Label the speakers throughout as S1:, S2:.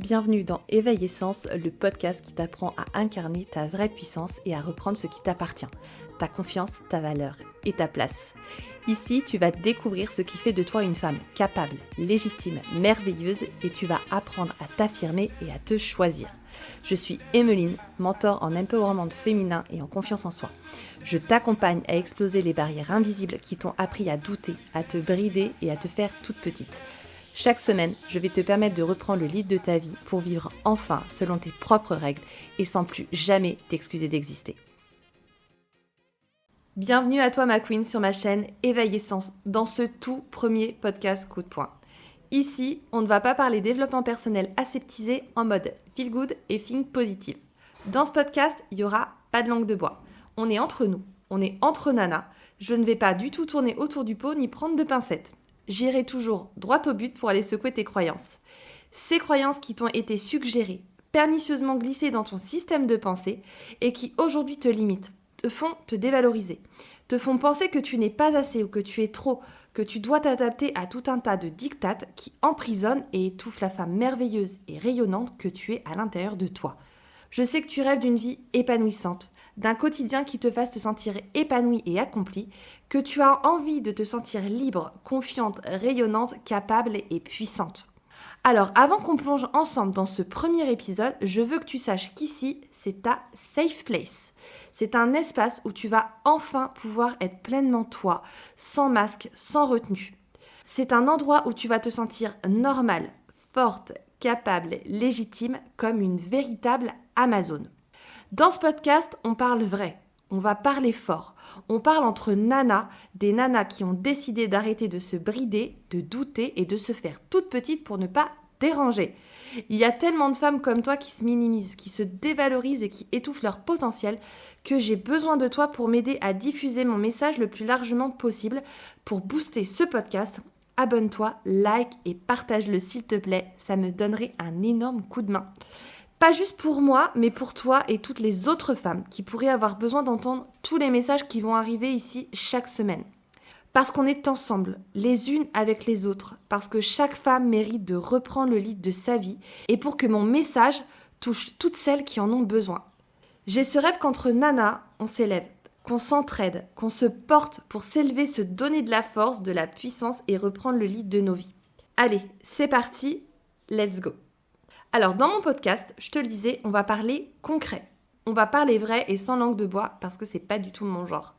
S1: Bienvenue dans Éveil Essence, le podcast qui t'apprend à incarner ta vraie puissance et à reprendre ce qui t'appartient, ta confiance, ta valeur et ta place. Ici, tu vas découvrir ce qui fait de toi une femme capable, légitime, merveilleuse et tu vas apprendre à t'affirmer et à te choisir. Je suis Emmeline, mentor en empowerment féminin et en confiance en soi. Je t'accompagne à exploser les barrières invisibles qui t'ont appris à douter, à te brider et à te faire toute petite. Chaque semaine, je vais te permettre de reprendre le lead de ta vie pour vivre enfin selon tes propres règles et sans plus jamais t'excuser d'exister. Bienvenue à toi ma queen sur ma chaîne Éveil Essence dans ce tout premier podcast coup de poing. Ici, on ne va pas parler développement personnel aseptisé en mode feel good et think positive. Dans ce podcast, il n'y aura pas de langue de bois. On est entre nous, on est entre nanas. Je ne vais pas du tout tourner autour du pot ni prendre de pincettes. J'irai toujours droit au but pour aller secouer tes croyances. Ces croyances qui t'ont été suggérées, pernicieusement glissées dans ton système de pensée et qui aujourd'hui te limitent, te font te dévaloriser, te font penser que tu n'es pas assez ou que tu es trop, que tu dois t'adapter à tout un tas de dictates qui emprisonnent et étouffent la femme merveilleuse et rayonnante que tu es à l'intérieur de toi. Je sais que tu rêves d'une vie épanouissante, d'un quotidien qui te fasse te sentir épanouie et accomplie, que tu as envie de te sentir libre, confiante, rayonnante, capable et puissante. Alors, avant qu'on plonge ensemble dans ce premier épisode, je veux que tu saches qu'ici, c'est ta safe place. C'est un espace où tu vas enfin pouvoir être pleinement toi, sans masque, sans retenue. C'est un endroit où tu vas te sentir normale, forte, capable, légitime, comme une véritable Amazone. Dans ce podcast, on parle vrai, on va parler fort, on parle entre nanas, des nanas qui ont décidé d'arrêter de se brider, de douter et de se faire toute petite pour ne pas déranger. Il y a tellement de femmes comme toi qui se minimisent, qui se dévalorisent et qui étouffent leur potentiel que j'ai besoin de toi pour m'aider à diffuser mon message le plus largement possible. Pour booster ce podcast, abonne-toi, like et partage-le s'il te plaît, ça me donnerait un énorme coup de main. Pas juste pour moi, mais pour toi et toutes les autres femmes qui pourraient avoir besoin d'entendre tous les messages qui vont arriver ici chaque semaine. Parce qu'on est ensemble, les unes avec les autres, parce que chaque femme mérite de reprendre le lead de sa vie et pour que mon message touche toutes celles qui en ont besoin. J'ai ce rêve qu'entre nanas, on s'élève, qu'on s'entraide, qu'on se porte pour s'élever, se donner de la force, de la puissance et reprendre le lead de nos vies. Allez, c'est parti, let's go! Alors, dans mon podcast, je te le disais, on va parler concret. On va parler vrai et sans langue de bois parce que c'est pas du tout mon genre.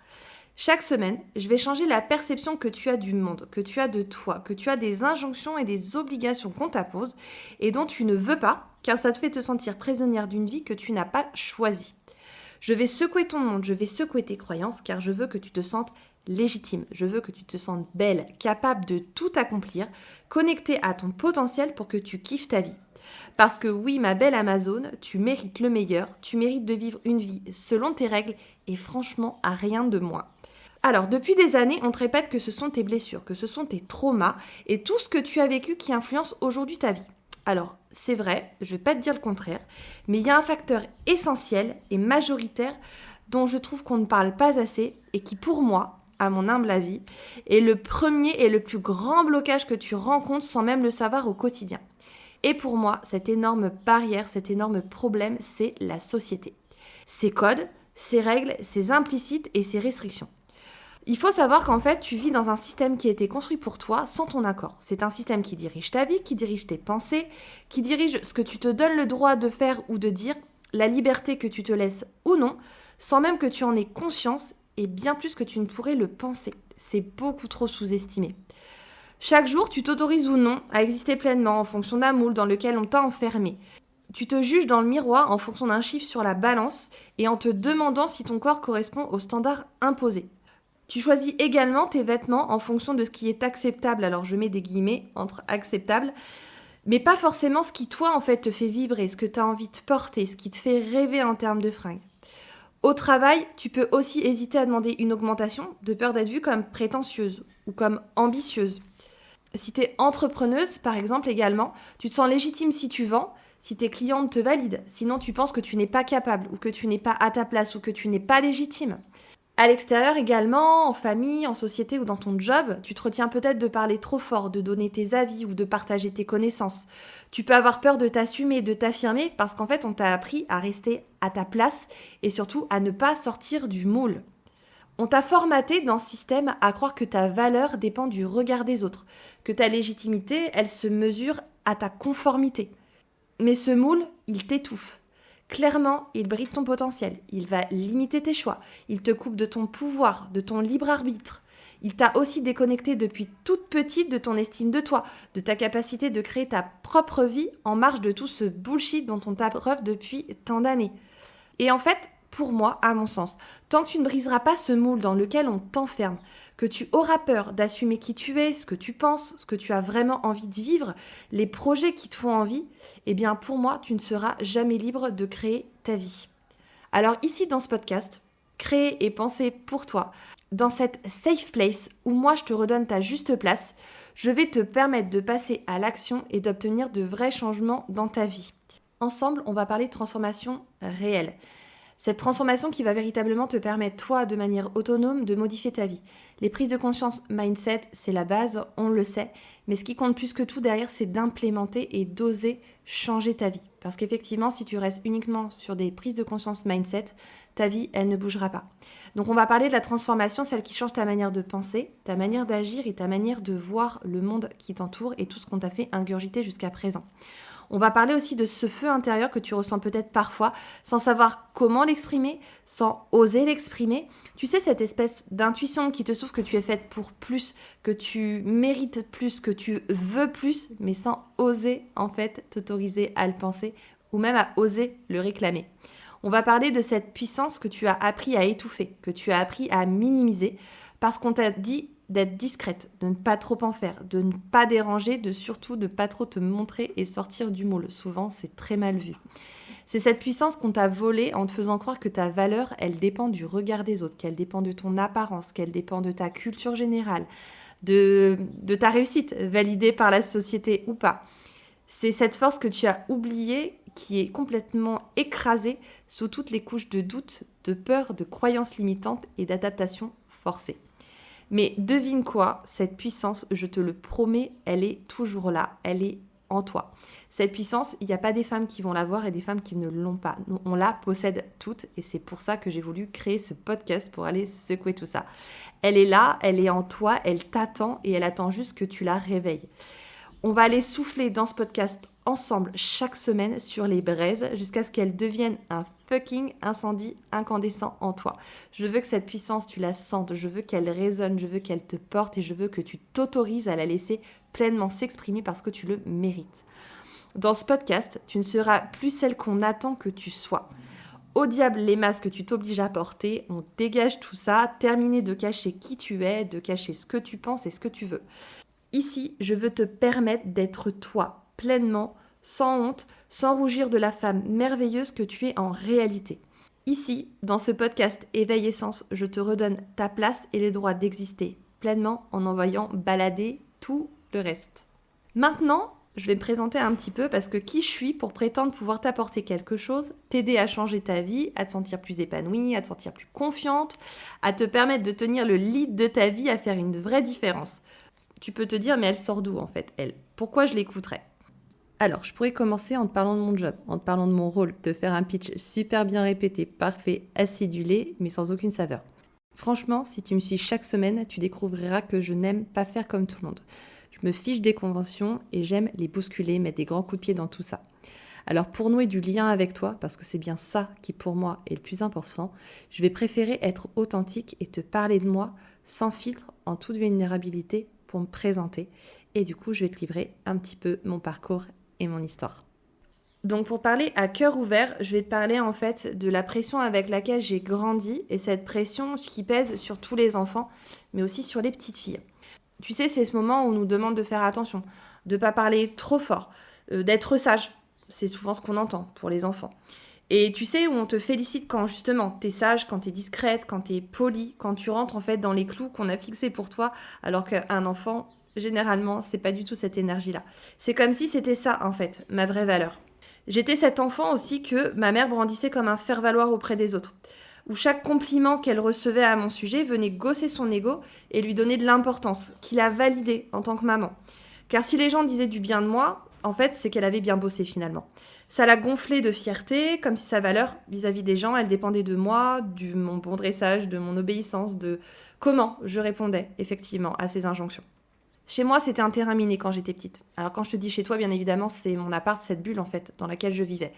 S1: Chaque semaine, je vais changer la perception que tu as du monde, que tu as de toi, que tu as des injonctions et des obligations qu'on t'impose et dont tu ne veux pas car ça te fait te sentir prisonnière d'une vie que tu n'as pas choisie. Je vais secouer ton monde, je vais secouer tes croyances car je veux que tu te sentes légitime. Je veux que tu te sentes belle, capable de tout accomplir, connectée à ton potentiel pour que tu kiffes ta vie. Parce que oui, ma belle Amazone, tu mérites le meilleur, tu mérites de vivre une vie selon tes règles et franchement à rien de moins. Alors, depuis des années, on te répète que ce sont tes blessures, que ce sont tes traumas et tout ce que tu as vécu qui influence aujourd'hui ta vie. Alors, c'est vrai, je ne vais pas te dire le contraire, mais il y a un facteur essentiel et majoritaire dont je trouve qu'on ne parle pas assez et qui, pour moi, à mon humble avis, est le premier et le plus grand blocage que tu rencontres sans même le savoir au quotidien. Et pour moi, cette énorme barrière, cet énorme problème, c'est la société. Ses codes, ses règles, ses implicites et ses restrictions. Il faut savoir qu'en fait, tu vis dans un système qui a été construit pour toi sans ton accord. C'est un système qui dirige ta vie, qui dirige tes pensées, qui dirige ce que tu te donnes le droit de faire ou de dire, la liberté que tu te laisses ou non, sans même que tu en aies conscience et bien plus que tu ne pourrais le penser. C'est beaucoup trop sous-estimé. Chaque jour, tu t'autorises ou non à exister pleinement en fonction d'un moule dans lequel on t'a enfermé. Tu te juges dans le miroir en fonction d'un chiffre sur la balance et en te demandant si ton corps correspond aux standards imposés. Tu choisis également tes vêtements en fonction de ce qui est acceptable, alors je mets des guillemets entre acceptable, mais pas forcément ce qui toi en fait te fait vibrer, ce que tu as envie de porter, ce qui te fait rêver en termes de fringues. Au travail, tu peux aussi hésiter à demander une augmentation de peur d'être vue comme prétentieuse ou comme ambitieuse. Si tu es entrepreneuse, par exemple, également, tu te sens légitime si tu vends, si tes clientes te valident. Sinon, tu penses que tu n'es pas capable ou que tu n'es pas à ta place ou que tu n'es pas légitime. À l'extérieur également, en famille, en société ou dans ton job, tu te retiens peut-être de parler trop fort, de donner tes avis ou de partager tes connaissances. Tu peux avoir peur de t'assumer, de t'affirmer parce qu'en fait on t'a appris à rester à ta place et surtout à ne pas sortir du moule. On t'a formaté dans ce système à croire que ta valeur dépend du regard des autres, que ta légitimité, elle se mesure à ta conformité. Mais ce moule, il t'étouffe. Clairement, il bride ton potentiel, il va limiter tes choix, il te coupe de ton pouvoir, de ton libre arbitre. Il t'a aussi déconnecté depuis toute petite de ton estime de toi, de ta capacité de créer ta propre vie en marge de tout ce bullshit dont on t'abreuve depuis tant d'années. Et en fait, pour moi, à mon sens, tant que tu ne briseras pas ce moule dans lequel on t'enferme, que tu auras peur d'assumer qui tu es, ce que tu penses, ce que tu as vraiment envie de vivre, les projets qui te font envie, eh bien pour moi, tu ne seras jamais libre de créer ta vie. Alors ici, dans ce podcast, créer et penser pour toi, dans cette safe place où moi je te redonne ta juste place, je vais te permettre de passer à l'action et d'obtenir de vrais changements dans ta vie. Ensemble, on va parler de transformation réelle. Cette transformation qui va véritablement te permettre, toi, de manière autonome, de modifier ta vie. Les prises de conscience mindset, c'est la base, on le sait. Mais ce qui compte plus que tout derrière, c'est d'implémenter et d'oser changer ta vie. Parce qu'effectivement, si tu restes uniquement sur des prises de conscience mindset, ta vie, elle ne bougera pas. Donc on va parler de la transformation, celle qui change ta manière de penser, ta manière d'agir et ta manière de voir le monde qui t'entoure et tout ce qu'on t'a fait ingurgiter jusqu'à présent. On va parler aussi de ce feu intérieur que tu ressens peut-être parfois sans savoir comment l'exprimer, sans oser l'exprimer. Tu sais, cette espèce d'intuition qui te souffle que tu es faite pour plus, que tu mérites plus, que tu veux plus, mais sans oser en fait t'autoriser à le penser ou même à oser le réclamer. On va parler de cette puissance que tu as appris à étouffer, que tu as appris à minimiser parce qu'on t'a dit d'être discrète, de ne pas trop en faire, de ne pas déranger, de surtout ne pas trop te montrer et sortir du moule. Souvent, c'est très mal vu. C'est cette puissance qu'on t'a volée en te faisant croire que ta valeur, elle dépend du regard des autres, qu'elle dépend de ton apparence, qu'elle dépend de ta culture générale, de ta réussite, validée par la société ou pas. C'est cette force que tu as oubliée qui est complètement écrasée sous toutes les couches de doute, de peur, de croyances limitantes et d'adaptation forcée. Mais devine quoi, cette puissance, je te le promets, elle est toujours là, elle est en toi. Cette puissance, il n'y a pas des femmes qui vont l'avoir et des femmes qui ne l'ont pas. Nous, on la possède toutes et c'est pour ça que j'ai voulu créer ce podcast pour aller secouer tout ça. Elle est là, elle est en toi, elle t'attend et elle attend juste que tu la réveilles. On va aller souffler dans ce podcast ensemble chaque semaine sur les braises jusqu'à ce qu'elles deviennent un fucking incendie incandescent en toi. Je veux que cette puissance, tu la sentes, je veux qu'elle résonne, je veux qu'elle te porte et je veux que tu t'autorises à la laisser pleinement s'exprimer parce que tu le mérites. Dans ce podcast, tu ne seras plus celle qu'on attend que tu sois. Au diable les masques que tu t'obliges à porter, on dégage tout ça, terminé de cacher qui tu es, de cacher ce que tu penses et ce que tu veux. Ici, je veux te permettre d'être toi, pleinement, sans honte, sans rougir de la femme merveilleuse que tu es en réalité. Ici, dans ce podcast Éveil Essence, je te redonne ta place et les droits d'exister pleinement en envoyant balader tout le reste. Maintenant, je vais me présenter un petit peu parce que qui je suis pour prétendre pouvoir t'apporter quelque chose, t'aider à changer ta vie, à te sentir plus épanouie, à te sentir plus confiante, à te permettre de tenir le lead de ta vie, à faire une vraie différence. Tu peux te dire, mais elle sort d'où en fait, elle? Pourquoi je l'écouterais? Alors, je pourrais commencer en te parlant de mon job, en te parlant de mon rôle, te faire un pitch super bien répété, parfait, acidulé, mais sans aucune saveur. Franchement, si tu me suis chaque semaine, tu découvriras que je n'aime pas faire comme tout le monde. Je me fiche des conventions et j'aime les bousculer, mettre des grands coups de pied dans tout ça. Alors pour nouer du lien avec toi, parce que c'est bien ça qui pour moi est le plus important, je vais préférer être authentique et te parler de moi sans filtre, en toute vulnérabilité pour me présenter. Et du coup, je vais te livrer un petit peu mon parcours et mon histoire. Donc pour parler à cœur ouvert, je vais te parler en fait de la pression avec laquelle j'ai grandi et cette pression qui pèse sur tous les enfants, mais aussi sur les petites filles. Tu sais, c'est ce moment où on nous demande de faire attention, de ne pas parler trop fort, d'être sage. C'est souvent ce qu'on entend pour les enfants. Et tu sais, où on te félicite quand justement t'es sage, quand t'es discrète, quand t'es polie, quand tu rentres en fait dans les clous qu'on a fixés pour toi, alors qu'un enfant, généralement, c'est pas du tout cette énergie-là. C'est comme si c'était ça en fait, ma vraie valeur. J'étais cet enfant aussi que ma mère brandissait comme un faire-valoir auprès des autres. où chaque compliment qu'elle recevait à mon sujet venait gausser son ego et lui donner de l'importance, qu'il a validé en tant que maman. Car si les gens disaient du bien de moi, en fait, c'est qu'elle avait bien bossé finalement. Ça l'a gonflée de fierté, comme si sa valeur vis-à-vis des gens, elle dépendait de moi, de mon bon dressage, de mon obéissance, de comment je répondais effectivement à ces injonctions. Chez moi, c'était un terrain miné quand j'étais petite. Alors quand je te dis chez toi, bien évidemment, c'est mon appart, cette bulle en fait, dans laquelle je vivais.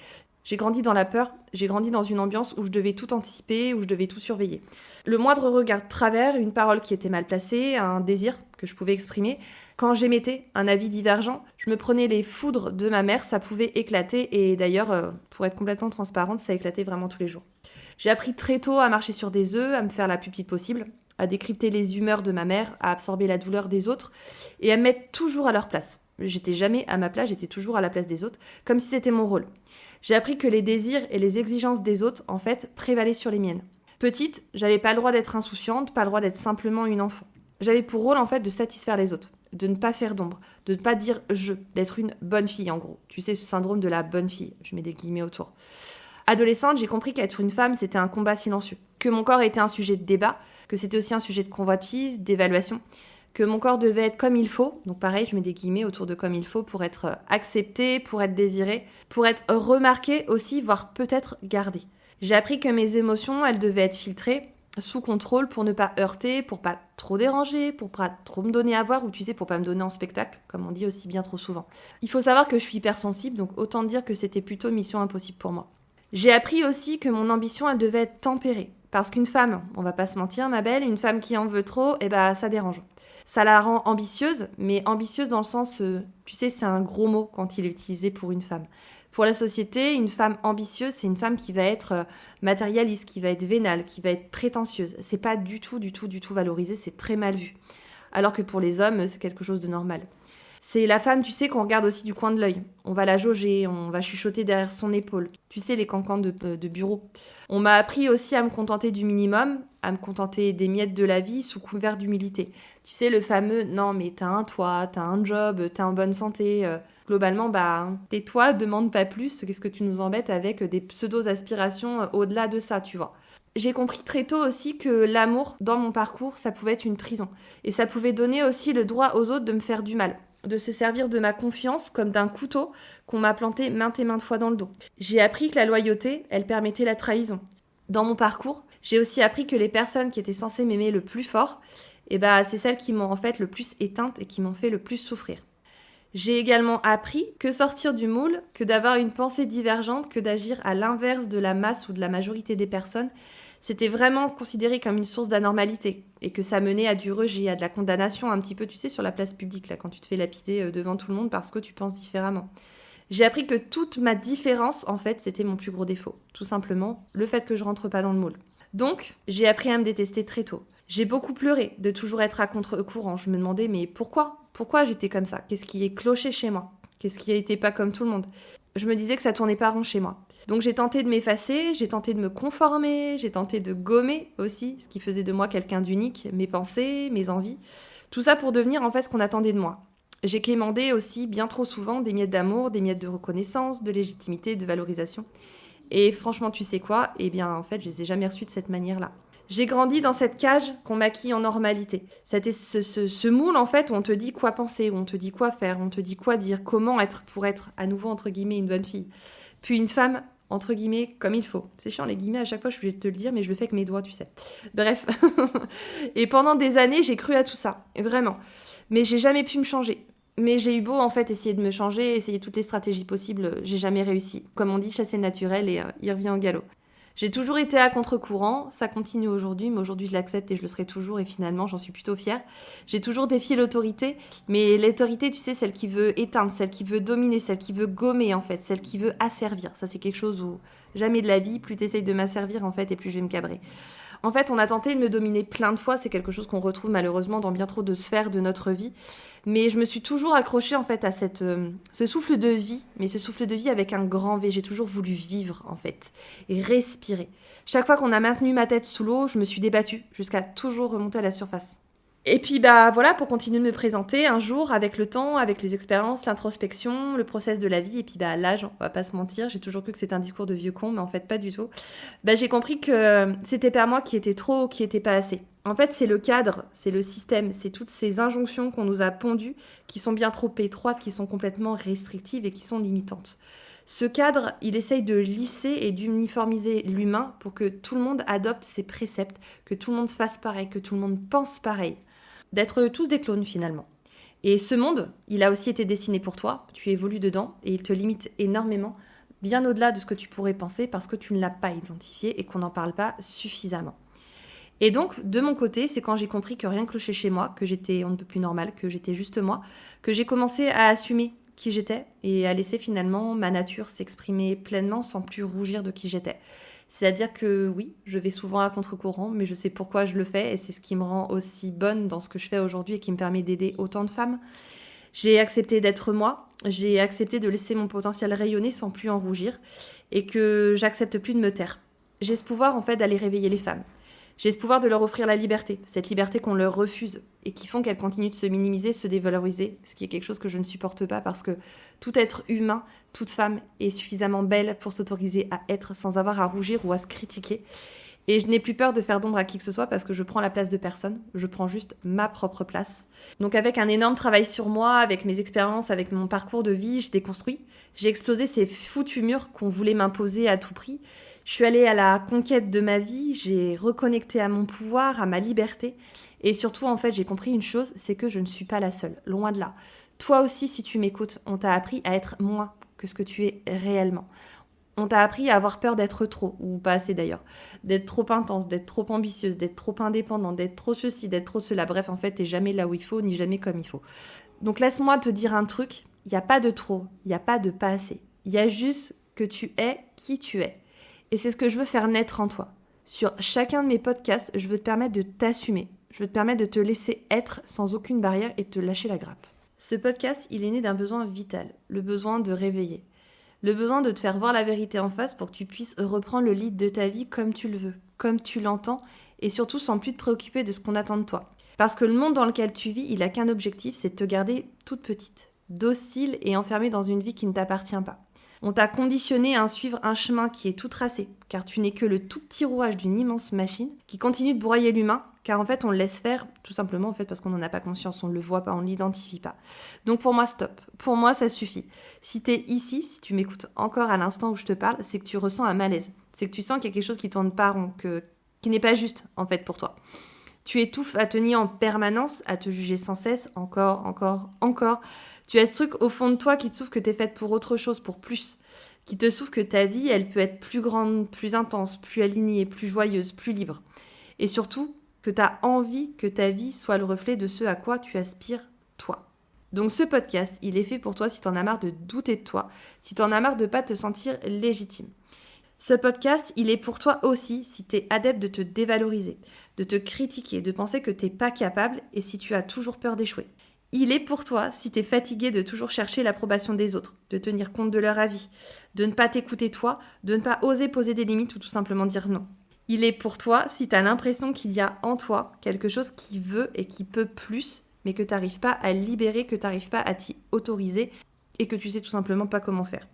S1: J'ai grandi dans la peur, j'ai grandi dans une ambiance où je devais tout anticiper, où je devais tout surveiller. Le moindre regard de travers, une parole qui était mal placée, un désir que je pouvais exprimer, quand j'émettais un avis divergent, je me prenais les foudres de ma mère, ça pouvait éclater et d'ailleurs, pour être complètement transparente, ça éclatait vraiment tous les jours. J'ai appris très tôt à marcher sur des œufs, à me faire la plus petite possible, à décrypter les humeurs de ma mère, à absorber la douleur des autres et à me mettre toujours à leur place. J'étais jamais à ma place, j'étais toujours à la place des autres, comme si c'était mon rôle. J'ai appris que les désirs et les exigences des autres, en fait, prévalaient sur les miennes. Petite, j'avais pas le droit d'être insouciante, pas le droit d'être simplement une enfant. J'avais pour rôle, en fait, de satisfaire les autres, de ne pas faire d'ombre, de ne pas dire je, d'être une bonne fille, en gros. Tu sais, ce syndrome de la bonne fille, je mets des guillemets autour. Adolescente, j'ai compris qu'être une femme, c'était un combat silencieux, que mon corps était un sujet de débat, que c'était aussi un sujet de convoitise, d'évaluation, que mon corps devait être comme il faut, donc pareil, je mets des guillemets autour de comme il faut, pour être accepté, pour être désiré, pour être remarqué aussi, voire peut-être gardé. J'ai appris que mes émotions, elles devaient être filtrées, sous contrôle, pour ne pas heurter, pour pas trop déranger, pour pas trop me donner à voir, ou tu sais, pour pas me donner en spectacle, comme on dit aussi bien trop souvent. Il faut savoir que je suis hypersensible, donc autant dire que c'était plutôt mission impossible pour moi. J'ai appris aussi que mon ambition, elle devait être tempérée. Parce qu'une femme, on va pas se mentir, ma belle, une femme qui en veut trop, ça dérange. Ça la rend ambitieuse, mais ambitieuse dans le sens, tu sais, c'est un gros mot quand il est utilisé pour une femme. Pour la société, une femme ambitieuse, c'est une femme qui va être matérialiste, qui va être vénale, qui va être prétentieuse. C'est pas du tout valorisé, c'est très mal vu. Alors que pour les hommes, c'est quelque chose de normal. C'est la femme, tu sais, qu'on regarde aussi du coin de l'œil. On va la jauger, on va chuchoter derrière son épaule. Tu sais, les cancans de bureau. On m'a appris aussi à me contenter du minimum, à me contenter des miettes de la vie sous couvert d'humilité. Tu sais, le fameux « non, mais t'as un toit, t'as un job, t'es en bonne santé globalement, tais-toi, demande pas plus. Qu'est-ce que tu nous embêtes avec des pseudo-aspirations au-delà de ça, tu vois ?» J'ai compris très tôt aussi que l'amour, dans mon parcours, ça pouvait être une prison. Et ça pouvait donner aussi le droit aux autres de me faire du mal, de se servir de ma confiance comme d'un couteau qu'on m'a planté maintes et maintes fois dans le dos. J'ai appris que la loyauté, elle permettait la trahison. Dans mon parcours, j'ai aussi appris que les personnes qui étaient censées m'aimer le plus fort, c'est celles qui m'ont en fait le plus éteinte et qui m'ont fait le plus souffrir. J'ai également appris que sortir du moule, que d'avoir une pensée divergente, que d'agir à l'inverse de la masse ou de la majorité des personnes, c'était vraiment considéré comme une source d'anormalité et que ça menait à du rejet, à de la condamnation un petit peu, tu sais, sur la place publique, là, quand tu te fais lapider devant tout le monde parce que tu penses différemment. J'ai appris que toute ma différence, en fait, c'était mon plus gros défaut. Tout simplement, le fait que je rentre pas dans le moule. Donc, j'ai appris à me détester très tôt. J'ai beaucoup pleuré de toujours être à contre-courant. Je me demandais, mais pourquoi ? Pourquoi j'étais comme ça ? Qu'est-ce qui est cloché chez moi ? Qu'est-ce qui a été pas comme tout le monde ? Je me disais que ça tournait pas rond chez moi. Donc j'ai tenté de m'effacer, j'ai tenté de me conformer, j'ai tenté de gommer aussi, ce qui faisait de moi quelqu'un d'unique, mes pensées, mes envies. Tout ça pour devenir en fait ce qu'on attendait de moi. J'ai quémandé aussi bien trop souvent des miettes d'amour, des miettes de reconnaissance, de légitimité, de valorisation. Et franchement, tu sais quoi ? En fait, je les ai jamais reçues de cette manière-là. J'ai grandi dans cette cage qu'on maquille en normalité. C'était ce moule, en fait, où on te dit quoi penser, où on te dit quoi faire, on te dit quoi dire, comment être pour être, à nouveau, entre guillemets, une bonne fille. Puis une femme, entre guillemets, comme il faut. C'est chiant, les guillemets, à chaque fois, je suis obligée de te le dire, mais je le fais avec mes doigts, tu sais. Bref. Et pendant des années, j'ai cru à tout ça. Vraiment. Mais j'ai jamais pu me changer. Mais j'ai eu beau, en fait, essayer de me changer, essayer toutes les stratégies possibles, j'ai jamais réussi. Comme on dit, chasser le naturel et il revient au galop. J'ai toujours été à contre-courant, ça continue aujourd'hui, mais aujourd'hui je l'accepte et je le serai toujours et finalement j'en suis plutôt fière. J'ai toujours défié l'autorité, mais l'autorité, tu sais, celle qui veut éteindre, celle qui veut dominer, celle qui veut gommer en fait, celle qui veut asservir. Ça c'est quelque chose où jamais de la vie, plus t'essayes de m'asservir en fait et plus je vais me cabrer. En fait, on a tenté de me dominer plein de fois, c'est quelque chose qu'on retrouve malheureusement dans bien trop de sphères de notre vie. Mais je me suis toujours accrochée en fait à ce souffle de vie, mais ce souffle de vie avec un grand V. J'ai toujours voulu vivre en fait et respirer. Chaque fois qu'on a maintenu ma tête sous l'eau, je me suis débattue jusqu'à toujours remonter à la surface. Et puis voilà, pour continuer de me présenter, un jour, avec le temps, avec les expériences, l'introspection, le process de la vie, et puis l'âge, on va pas se mentir, j'ai toujours cru que c'était un discours de vieux con, mais en fait pas du tout. J'ai compris que c'était pas moi qui était trop, qui était pas assez. En fait, c'est le cadre, c'est le système, c'est toutes ces injonctions qu'on nous a pondues, qui sont bien trop étroites, qui sont complètement restrictives et qui sont limitantes. Ce cadre, il essaye de lisser et d'uniformiser l'humain pour que tout le monde adopte ses préceptes, que tout le monde fasse pareil, que tout le monde pense pareil. D'être tous des clones finalement. Et ce monde, il a aussi été dessiné pour toi, tu évolues dedans et il te limite énormément, bien au-delà de ce que tu pourrais penser parce que tu ne l'as pas identifié et qu'on n'en parle pas suffisamment. Et donc, de mon côté, c'est quand j'ai compris que rien clochait chez moi, que j'étais on ne peut plus normal, que j'étais juste moi, que j'ai commencé à assumer qui j'étais et à laisser finalement ma nature s'exprimer pleinement sans plus rougir de qui j'étais. C'est-à-dire que oui, je vais souvent à contre-courant, mais je sais pourquoi je le fais et c'est ce qui me rend aussi bonne dans ce que je fais aujourd'hui et qui me permet d'aider autant de femmes. J'ai accepté d'être moi, j'ai accepté de laisser mon potentiel rayonner sans plus en rougir et que j'accepte plus de me taire. J'ai ce pouvoir en fait d'aller réveiller les femmes. J'ai ce pouvoir de leur offrir la liberté, cette liberté qu'on leur refuse et qui font qu'elles continuent de se minimiser, se dévaloriser, ce qui est quelque chose que je ne supporte pas parce que tout être humain, toute femme est suffisamment belle pour s'autoriser à être sans avoir à rougir ou à se critiquer. Et je n'ai plus peur de faire d'ombre à qui que ce soit parce que je prends la place de personne, je prends juste ma propre place. Donc avec un énorme travail sur moi, avec mes expériences, avec mon parcours de vie, je déconstruis. J'ai explosé ces foutus murs qu'on voulait m'imposer à tout prix. Je suis allée à la conquête de ma vie, j'ai reconnecté à mon pouvoir, à ma liberté. Et surtout, en fait, j'ai compris une chose, c'est que je ne suis pas la seule, loin de là. Toi aussi, si tu m'écoutes, on t'a appris à être moins que ce que tu es réellement. On t'a appris à avoir peur d'être trop, ou pas assez d'ailleurs, d'être trop intense, d'être trop ambitieuse, d'être trop indépendante, d'être trop ceci, d'être trop cela. Bref, en fait, t'es jamais là où il faut, ni jamais comme il faut. Donc laisse-moi te dire un truc, il n'y a pas de trop, il n'y a pas de pas assez. Il y a juste que tu es qui tu es. Et c'est ce que je veux faire naître en toi. Sur chacun de mes podcasts, je veux te permettre de t'assumer. Je veux te permettre de te laisser être sans aucune barrière et de te lâcher la grappe. Ce podcast, il est né d'un besoin vital, le besoin de réveiller. Le besoin de te faire voir la vérité en face pour que tu puisses reprendre le lead de ta vie comme tu le veux, comme tu l'entends, et surtout sans plus te préoccuper de ce qu'on attend de toi. Parce que le monde dans lequel tu vis, il n'a qu'un objectif, c'est de te garder toute petite, docile et enfermée dans une vie qui ne t'appartient pas. On t'a conditionné à suivre un chemin qui est tout tracé, car tu n'es que le tout petit rouage d'une immense machine qui continue de broyer l'humain, car en fait on le laisse faire, tout simplement en fait parce qu'on n'en a pas conscience, on ne le voit pas, on ne l'identifie pas. Donc pour moi, stop. Pour moi, ça suffit. Si tu es ici, si tu m'écoutes encore à l'instant où je te parle, c'est que tu ressens un malaise. C'est que tu sens qu'il y a quelque chose qui tourne pas rond, qui n'est pas juste en fait pour toi. Tu étouffes à te nier en permanence, à te juger sans cesse, encore. Tu as ce truc au fond de toi qui te souffle que t'es faite pour autre chose, pour plus. Qui te souffle que ta vie, elle peut être plus grande, plus intense, plus alignée, plus joyeuse, plus libre. Et surtout, que tu as envie que ta vie soit le reflet de ce à quoi tu aspires, toi. Donc ce podcast, il est fait pour toi si t'en as marre de douter de toi, si t'en as marre de pas te sentir légitime. Ce podcast, il est pour toi aussi si t'es adepte de te dévaloriser, de te critiquer, de penser que t'es pas capable et si tu as toujours peur d'échouer. Il est pour toi si t'es fatigué de toujours chercher l'approbation des autres, de tenir compte de leur avis, de ne pas t'écouter toi, de ne pas oser poser des limites ou tout simplement dire non. Il est pour toi si t'as l'impression qu'il y a en toi quelque chose qui veut et qui peut plus, mais que t'arrives pas à libérer, que t'arrives pas à t'y autoriser et que tu sais tout simplement pas comment faire.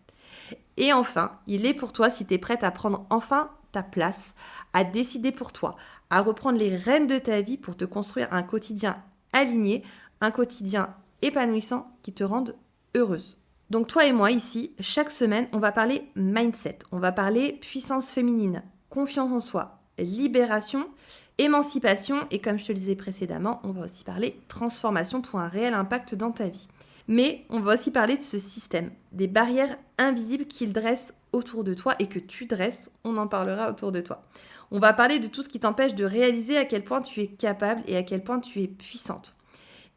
S1: Et enfin, il est pour toi si t'es prête à prendre enfin ta place, à décider pour toi, à reprendre les rênes de ta vie pour te construire un quotidien aligné, un quotidien épanouissant qui te rende heureuse. Donc toi et moi ici, chaque semaine, on va parler mindset, on va parler puissance féminine, confiance en soi, libération, émancipation et comme je te le disais précédemment, on va aussi parler transformation pour un réel impact dans ta vie. Mais on va aussi parler de ce système, des barrières invisibles qu'il dresse autour de toi et que tu dresses, on en parlera autour de toi. On va parler de tout ce qui t'empêche de réaliser à quel point tu es capable et à quel point tu es puissante.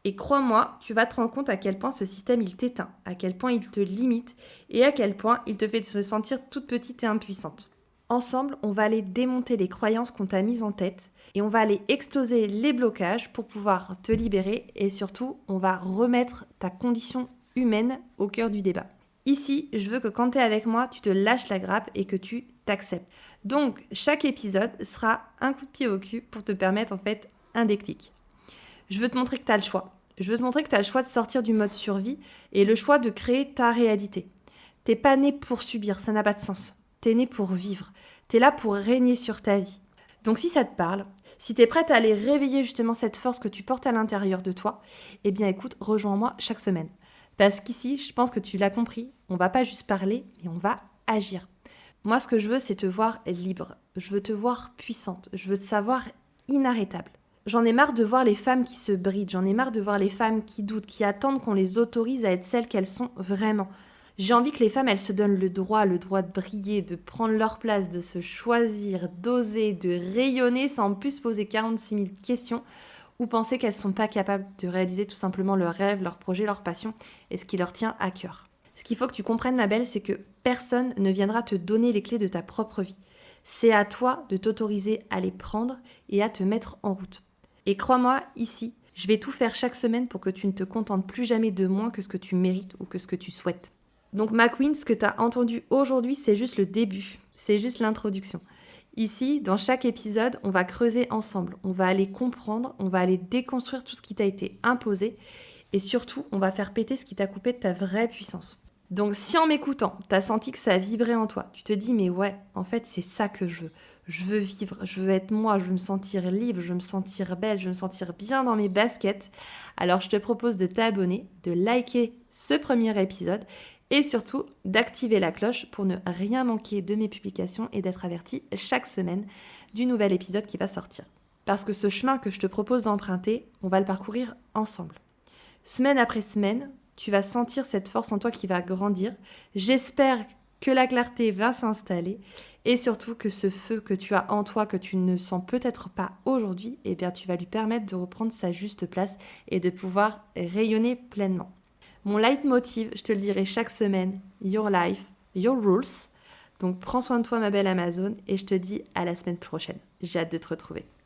S1: Et crois-moi, tu vas te rendre compte à quel point ce système il t'éteint, à quel point il te limite et à quel point il te fait te sentir toute petite et impuissante. Ensemble, on va aller démonter les croyances qu'on t'a mises en tête et on va aller exploser les blocages pour pouvoir te libérer et surtout, on va remettre ta condition humaine au cœur du débat. Ici, je veux que quand tu es avec moi, tu te lâches la grappe et que tu t'acceptes. Donc, chaque épisode sera un coup de pied au cul pour te permettre en fait un déclic. Je veux te montrer que tu as le choix. Je veux te montrer que tu as le choix de sortir du mode survie et le choix de créer ta réalité. T'es pas né pour subir, ça n'a pas de sens. T'es né pour vivre. T'es là pour régner sur ta vie. Donc si ça te parle, si t'es prête à aller réveiller justement cette force que tu portes à l'intérieur de toi, eh bien écoute, rejoins-moi chaque semaine. Parce qu'ici, je pense que tu l'as compris, on va pas juste parler, mais on va agir. Moi, ce que je veux, c'est te voir libre. Je veux te voir puissante. Je veux te savoir inarrêtable. J'en ai marre de voir les femmes qui se brident. J'en ai marre de voir les femmes qui doutent, qui attendent qu'on les autorise à être celles qu'elles sont vraiment. J'ai envie que les femmes, elles se donnent le droit de briller, de prendre leur place, de se choisir, d'oser, de rayonner sans plus se poser 46 000 questions ou penser qu'elles ne sont pas capables de réaliser tout simplement leurs rêves, leurs projets, leurs passions et ce qui leur tient à cœur. Ce qu'il faut que tu comprennes, ma belle, c'est que personne ne viendra te donner les clés de ta propre vie. C'est à toi de t'autoriser à les prendre et à te mettre en route. Et crois-moi, ici, je vais tout faire chaque semaine pour que tu ne te contentes plus jamais de moins que ce que tu mérites ou que ce que tu souhaites. Donc ma queen, ce que tu as entendu aujourd'hui, c'est juste le début, c'est juste l'introduction. Ici, dans chaque épisode, on va creuser ensemble, on va aller comprendre, on va aller déconstruire tout ce qui t'a été imposé et surtout, on va faire péter ce qui t'a coupé de ta vraie puissance. Donc si en m'écoutant, t'as senti que ça vibrait en toi, tu te dis mais ouais, en fait c'est ça que je veux. Je veux vivre, je veux être moi, je veux me sentir libre, je veux me sentir belle, je veux me sentir bien dans mes baskets. Alors je te propose de t'abonner, de liker ce premier épisode et surtout d'activer la cloche pour ne rien manquer de mes publications et d'être averti chaque semaine du nouvel épisode qui va sortir. Parce que ce chemin que je te propose d'emprunter, on va le parcourir ensemble. Semaine après semaine, tu vas sentir cette force en toi qui va grandir. J'espère que la clarté va s'installer et surtout que ce feu que tu as en toi, que tu ne sens peut-être pas aujourd'hui, eh bien tu vas lui permettre de reprendre sa juste place et de pouvoir rayonner pleinement. Mon leitmotiv, je te le dirai chaque semaine, your life, your rules. Donc prends soin de toi ma belle Amazon et je te dis à la semaine prochaine. J'ai hâte de te retrouver.